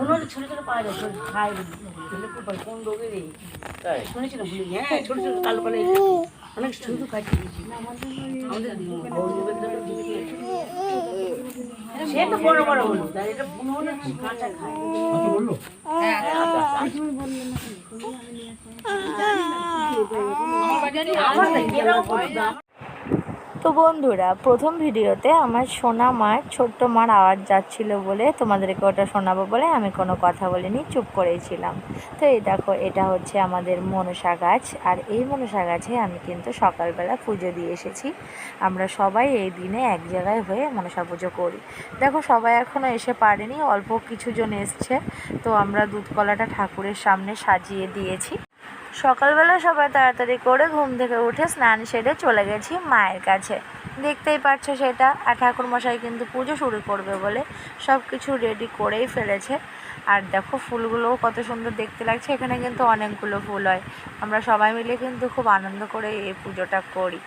ছোট ছোট পাওয়া যায় খায় কোন রোগের শুনেছিল ভুলে হ্যাঁ ছোট ছোট কালো কালো অনেক শুধু খাইতে আমাদের সে তো বড় বড় হলো এটা বুনো হলে কাঁচা খায় তো বন্ধুরা, প্রথম ভিডিওতে আমার সোনা মার ছোট্ট মার আওয়াজ যাচ্ছিল বলে তোমাদেরকে ওটা শোনাবো বলে আমি কোনো কথা বলিনি, চুপ করেই ছিলাম। তো এই দেখো, এটা হচ্ছে আমাদের মনসা গাছ, আর এই মনসা গাছে আমি কিন্তু সকালবেলা পুজো দিয়ে এসেছি। আমরা সবাই এই দিনে এক জায়গায় হয়ে মনসা পুজো করি। দেখো, সবাই এখনও এসে পারেনি, অল্প কিছুজন এসছে। তো আমরা দুধ কলাটা ঠাকুরের সামনে সাজিয়ে দিয়েছি। সকালবেলা সবাই তাড়াতাড়ি করে ঘুম থেকে উঠে স্নান সেরে চলে গেছি মায়ের কাছে, দেখতেই পাচ্ছ সেটা। আর ঠাকুরমশাই কিন্তু পুজো শুরু করবে বলে সব কিছু রেডি করেই ফেলেছে। আর দেখো, ফুলগুলোও কত সুন্দর দেখতে লাগছে। এখানে কিন্তু অনেকগুলো ফুল হয়, আমরা সবাই মিলে কিন্তু খুব আনন্দ করে এই পুজোটা করি।